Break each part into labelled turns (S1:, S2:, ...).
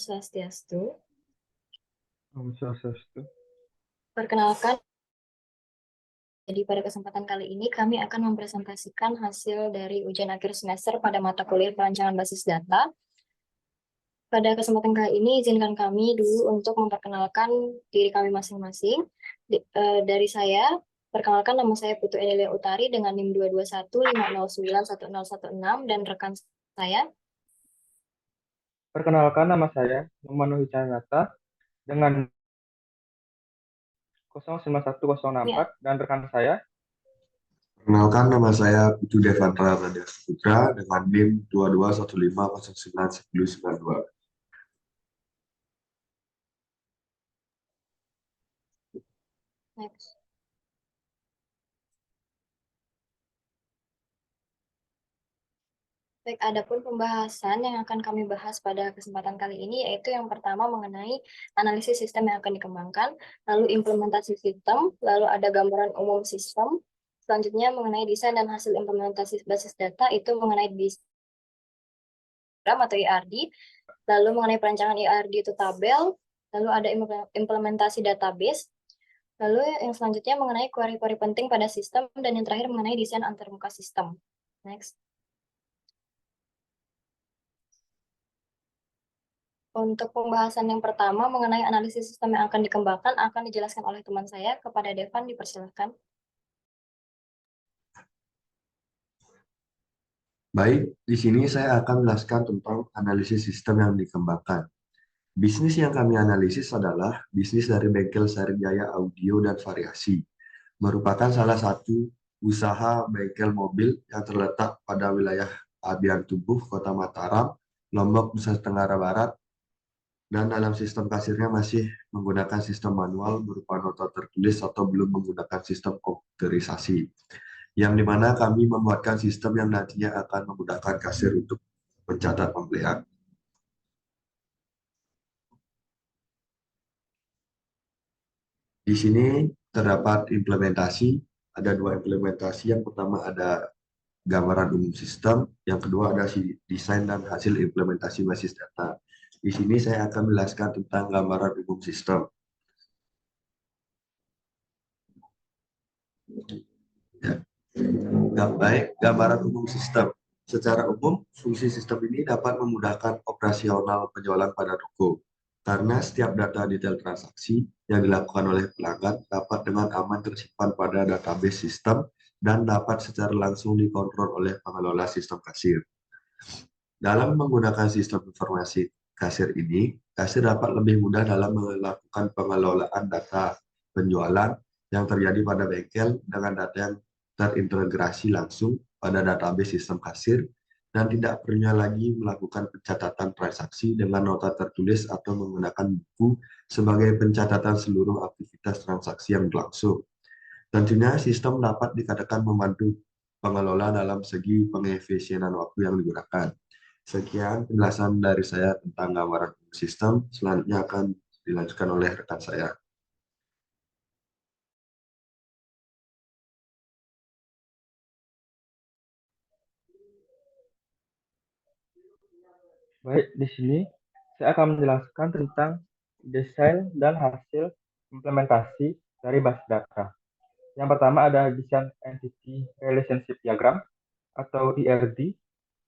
S1: Swastiastu.
S2: Om Swastiastu.
S1: Perkenalkan, jadi pada kesempatan kali ini kami akan mempresentasikan hasil dari ujian akhir semester pada mata kuliah perancangan basis data. Pada kesempatan kali ini izinkan kami dulu untuk memperkenalkan diri kami masing-masing. Dari saya, perkenalkan nama saya Putu Edelia Utari dengan NIM 22150911016 dan rekan saya.
S2: Perkenalkan nama saya Numan Wicanata dengan 091064 dan rekan saya.
S3: Perkenalkan, nama saya Putu Devandra Nadia Putra dengan NIM 2215091092.
S1: Next. Baik, adapun pembahasan yang akan kami bahas pada kesempatan kali ini yaitu yang pertama mengenai analisis sistem yang akan dikembangkan, lalu implementasi sistem, lalu ada gambaran umum sistem, selanjutnya mengenai desain dan hasil implementasi basis data itu mengenai diagram atau IRD, lalu mengenai perancangan IRD itu tabel, lalu ada implementasi database, lalu yang selanjutnya mengenai query-query penting pada sistem, dan yang terakhir mengenai desain antarmuka sistem. Next. Untuk pembahasan yang pertama mengenai analisis sistem yang akan dikembangkan akan dijelaskan oleh teman saya. Kepada Devan, dipersilakan.
S3: Baik, di sini saya akan menjelaskan tentang analisis sistem yang dikembangkan. Bisnis yang kami analisis adalah bisnis dari bengkel Sarijaya Audio dan Variasi. Merupakan salah satu usaha bengkel mobil yang terletak pada wilayah Abian Tubuh, Kota Mataram, Lombok, Nusa Tenggara Barat, dan dalam sistem kasirnya masih menggunakan sistem manual berupa nota tertulis atau belum menggunakan sistem komputerisasi, yang dimana kami membuatkan sistem yang nantinya akan memudahkan kasir untuk mencatat pembelian. Di sini terdapat implementasi, ada dua implementasi. Yang pertama ada gambaran umum sistem, yang kedua ada desain dan hasil implementasi basis data. Di sini saya akan menjelaskan tentang gambaran umum sistem. Ya. Baik, gambaran umum sistem. Secara umum, fungsi sistem ini dapat memudahkan operasional penjualan pada toko, karena setiap data detail transaksi yang dilakukan oleh pelanggan dapat dengan aman tersimpan pada database sistem dan dapat secara langsung dikontrol oleh pengelola sistem kasir. Dalam menggunakan sistem informasi kasir ini, kasir dapat lebih mudah dalam melakukan pengelolaan data penjualan yang terjadi pada bengkel dengan data yang terintegrasi langsung pada database sistem kasir, dan tidak perlunya lagi melakukan pencatatan transaksi dengan nota tertulis atau menggunakan buku sebagai pencatatan seluruh aktivitas transaksi yang berlangsung. Tentunya sistem dapat dikatakan membantu pengelola dalam segi pengefisienan waktu yang digunakan. Sekian penjelasan dari saya tentang gambaran sistem. Selanjutnya akan dilanjutkan oleh rekan saya.
S2: Baik, di sini saya akan menjelaskan tentang desain dan hasil implementasi dari basis data. Yang pertama ada desain entity relationship diagram atau IRD,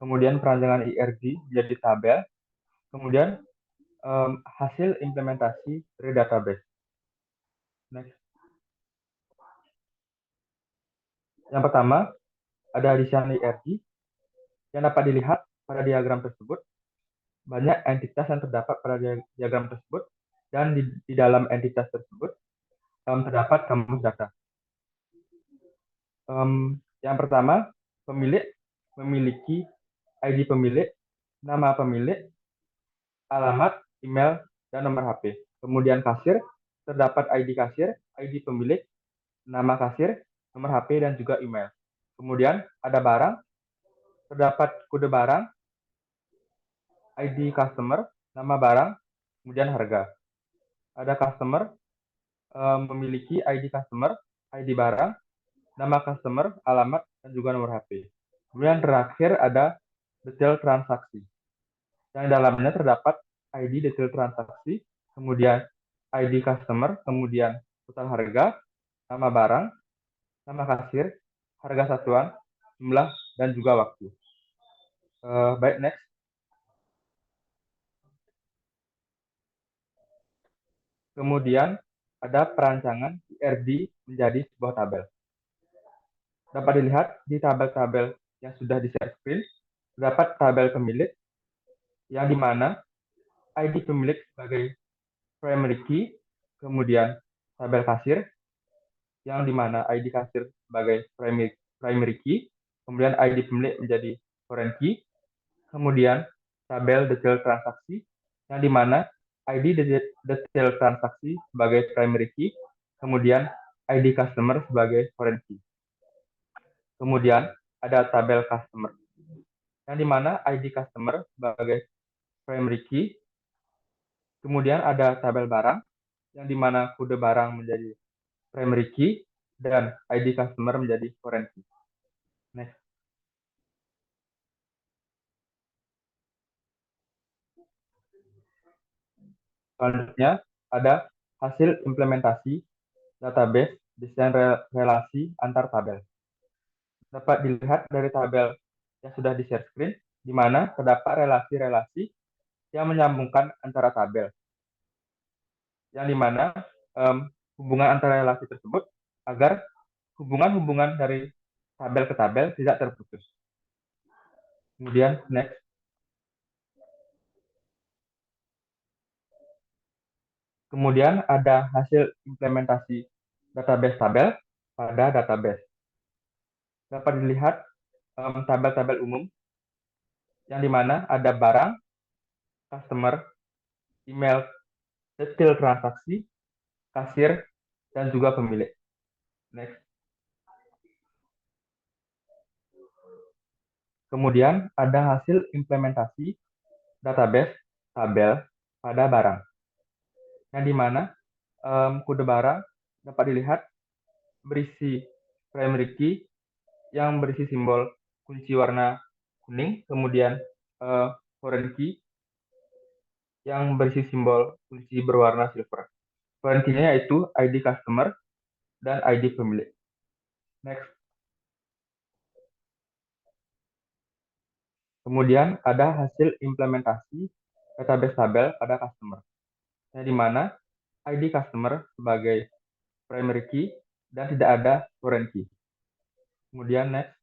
S2: kemudian perancangan IRD menjadi tabel, kemudian hasil implementasi dari database. Next. Yang pertama ada desain IRD yang dapat dilihat pada diagram tersebut. Banyak entitas yang terdapat pada diagram tersebut, dan di dalam entitas tersebut terdapat kamus data. Yang pertama, pemilik memiliki ID pemilik, nama pemilik, alamat, email, dan nomor HP. Kemudian kasir, terdapat ID kasir, ID pemilik, nama kasir, nomor HP, dan juga email. Kemudian ada barang, terdapat kode barang, ID customer, nama barang, kemudian harga. Ada customer, memiliki ID customer, ID barang, nama customer, alamat, dan juga nomor HP. Kemudian terakhir ada detail transaksi, yang dalamnya terdapat ID detail transaksi, kemudian ID customer, kemudian total harga, nama barang, nama kasir, harga satuan, jumlah, dan juga waktu. Baik, next. Kemudian ada perancangan IRD menjadi sebuah tabel. Dapat dilihat di tabel-tabel yang sudah di-share screen, terdapat tabel pemilik yang dimana ID pemilik sebagai primary key, kemudian tabel kasir yang dimana ID kasir sebagai primary key, kemudian ID pemilik menjadi foreign key, kemudian tabel detail transaksi yang dimana ID detail transaksi sebagai primary key, kemudian ID customer sebagai foreign key. Kemudian ada tabel customer yang dimana ID customer sebagai primary key, kemudian ada tabel barang yang dimana kode barang menjadi primary key dan ID customer menjadi foreign key. Next. Selanjutnya ada hasil implementasi database desain relasi antar tabel. Dapat dilihat dari tabel yang sudah di-share screen, di mana terdapat relasi-relasi yang menyambungkan antara tabel. Yang dimana hubungan antara relasi tersebut agar hubungan-hubungan dari tabel ke tabel tidak terputus. Kemudian, next. Kemudian ada hasil implementasi database tabel pada database. Dapat dilihat tabel-tabel umum yang dimana ada barang, customer, email, detail transaksi, kasir, dan juga pemilik. Next. Kemudian ada hasil implementasi database tabel pada barang, yang dimana kode barang dapat dilihat berisi primary key yang berisi simbol kunci warna kuning, kemudian foreign key yang berisi simbol kunci berwarna silver. Foreign key-nya yaitu ID customer dan ID pemilik. Next. Kemudian ada hasil implementasi database tabel pada customer, yang dimana ID customer sebagai primary key dan tidak ada foreign key. Kemudian next.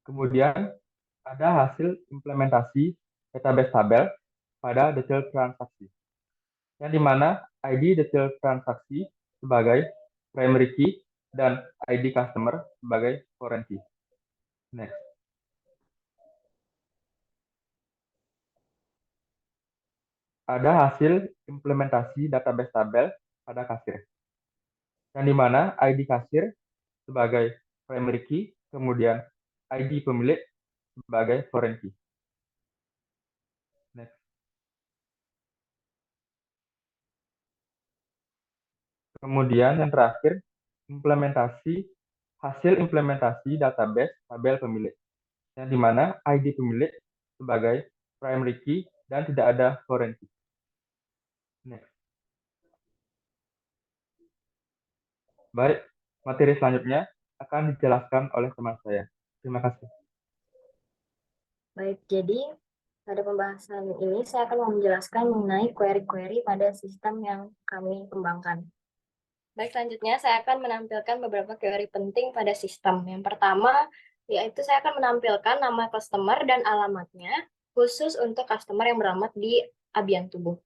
S2: Kemudian ada hasil implementasi database tabel pada detail transaksi, yang dimana ID detail transaksi sebagai primary key dan ID customer sebagai foreign key. Next. Ada hasil implementasi database tabel pada kasir, yang dimana ID kasir sebagai primary key, kemudian ID pemilik sebagai foreign key. Next. Kemudian yang terakhir, hasil implementasi database tabel pemilik, yang dimana ID pemilik sebagai primary key dan tidak ada foreign key. Next. Baik, materi selanjutnya akan dijelaskan oleh teman saya. Terima kasih.
S1: Baik, jadi pada pembahasan ini saya akan menjelaskan mengenai query-query pada sistem yang kami kembangkan. Baik, selanjutnya saya akan menampilkan beberapa query penting pada sistem. Yang pertama, yaitu saya akan menampilkan nama customer dan alamatnya, khusus untuk customer yang beralamat di Abian Tubuh.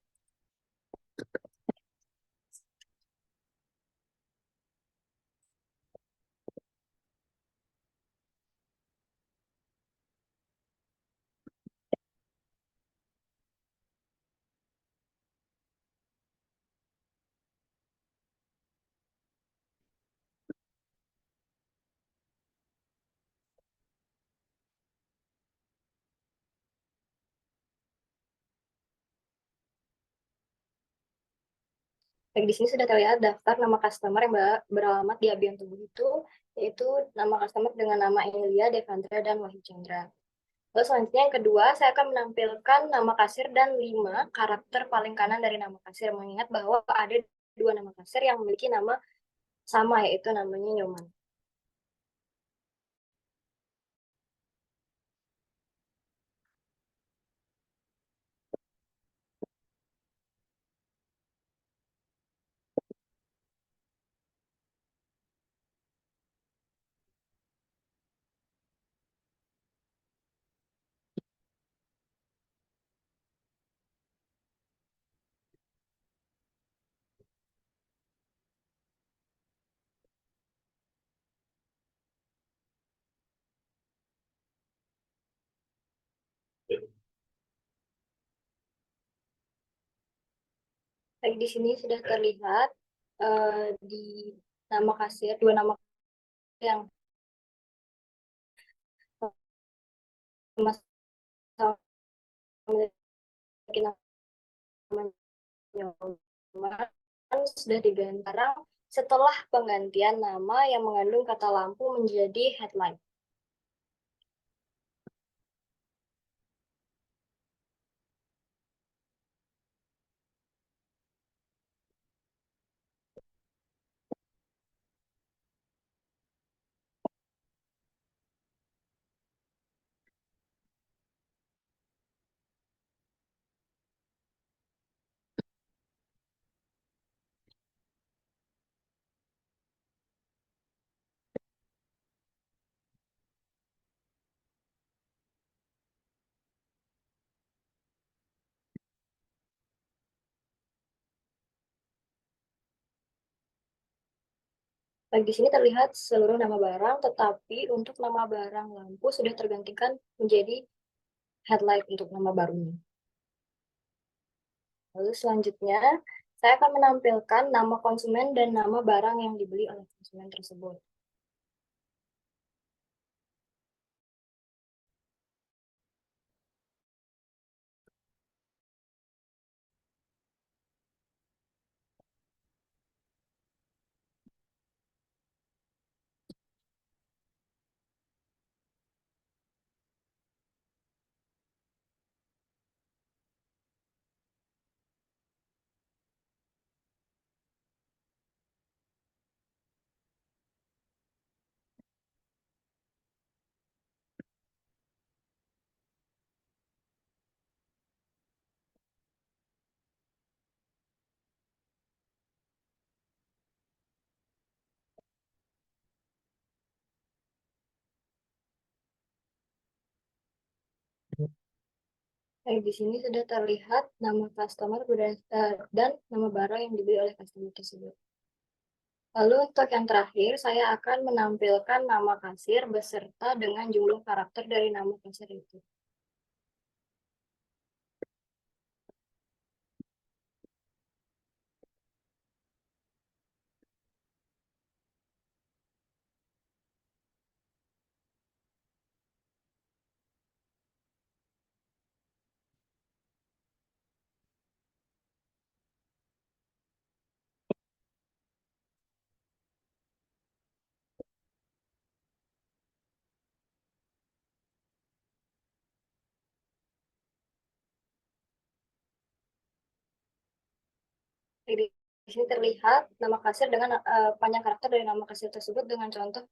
S1: Baik, di sini sudah terlihat daftar nama customer yang beralamat di Abian Tubuh itu, yaitu nama customer dengan nama Emilia, Devandra, dan Wahyu Chandra. Lalu selanjutnya yang kedua, saya akan menampilkan nama kasir dan 5 karakter paling kanan dari nama kasir. Mengingat bahwa ada 2 nama kasir yang memiliki nama sama, yaitu namanya Nyoman. Baik, di sini sudah terlihat di nama kasir, 2 nama yang sama-sama memiliki nama Nyoman sudah diganti sekarang setelah penggantian nama yang mengandung kata lampu menjadi headlight. Baik, di sini terlihat seluruh nama barang, tetapi untuk nama barang lampu sudah tergantikan menjadi headlight untuk nama barunya. Lalu selanjutnya, saya akan menampilkan nama konsumen dan nama barang yang dibeli oleh konsumen tersebut. Baik, di sini sudah terlihat nama customer dan nama barang yang dibeli oleh customer tersebut. Lalu untuk yang terakhir, saya akan menampilkan nama kasir beserta dengan jumlah karakter dari nama kasir itu. Di sini terlihat nama kasir dengan panjang karakter dari nama kasir tersebut dengan contoh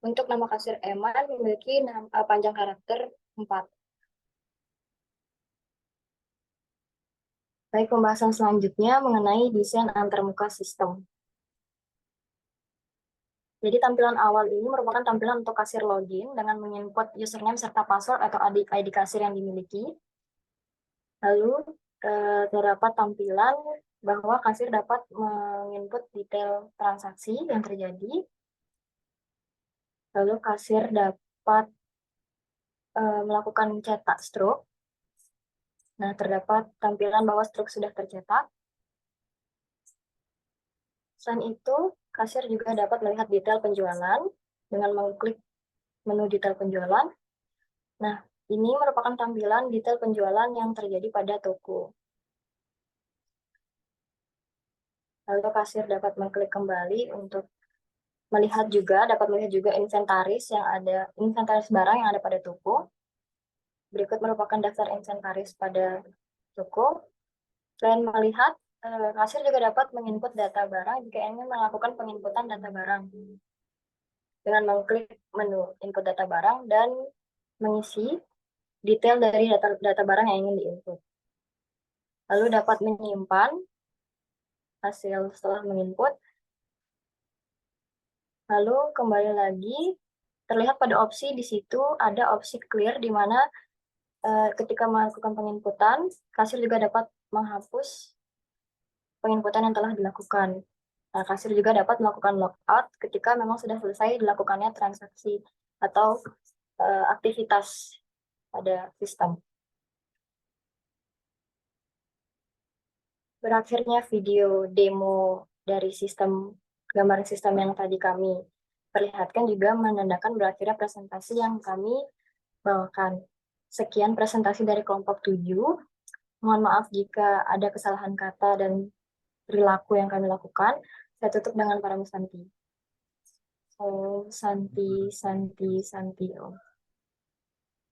S1: untuk nama kasir Eman memiliki panjang karakter 4. Baik, pembahasan selanjutnya mengenai desain antarmuka sistem. Jadi tampilan awal ini merupakan tampilan untuk kasir login dengan menginput username serta password atau ID kasir yang dimiliki. Lalu terdapat tampilan bahwa kasir dapat menginput detail transaksi yang terjadi. Lalu kasir dapat melakukan cetak stroke. Nah, terdapat tampilan bahwa stroke sudah tercetak. Selain itu, kasir juga dapat melihat detail penjualan dengan mengklik menu detail penjualan. Nah, ini merupakan tampilan detail penjualan yang terjadi pada toko. Lalu kasir dapat mengklik kembali untuk dapat melihat juga inventaris barang yang ada pada toko. Berikut merupakan daftar inventaris pada toko. Selain melihat, kasir juga dapat menginput data barang jika ingin melakukan penginputan data barang. Dengan mengklik menu input data barang dan mengisi detail dari data barang yang ingin diinput. Lalu dapat menyimpan hasil setelah menginput. Lalu kembali lagi, terlihat pada opsi di situ ada opsi clear di mana ketika melakukan penginputan, kasir juga dapat menghapus penginputan yang telah dilakukan. Nah, kasir juga dapat melakukan logout ketika memang sudah selesai dilakukannya transaksi atau aktivitas pada sistem. Berakhirnya video demo dari gambaran sistem yang tadi kami perlihatkan juga menandakan berakhirnya presentasi yang kami bawakan. Sekian presentasi dari kelompok 7. Mohon maaf jika ada kesalahan kata dan perilaku yang kami lakukan. Saya tutup dengan para Santi. Om Santi, Santi, Santi, Om.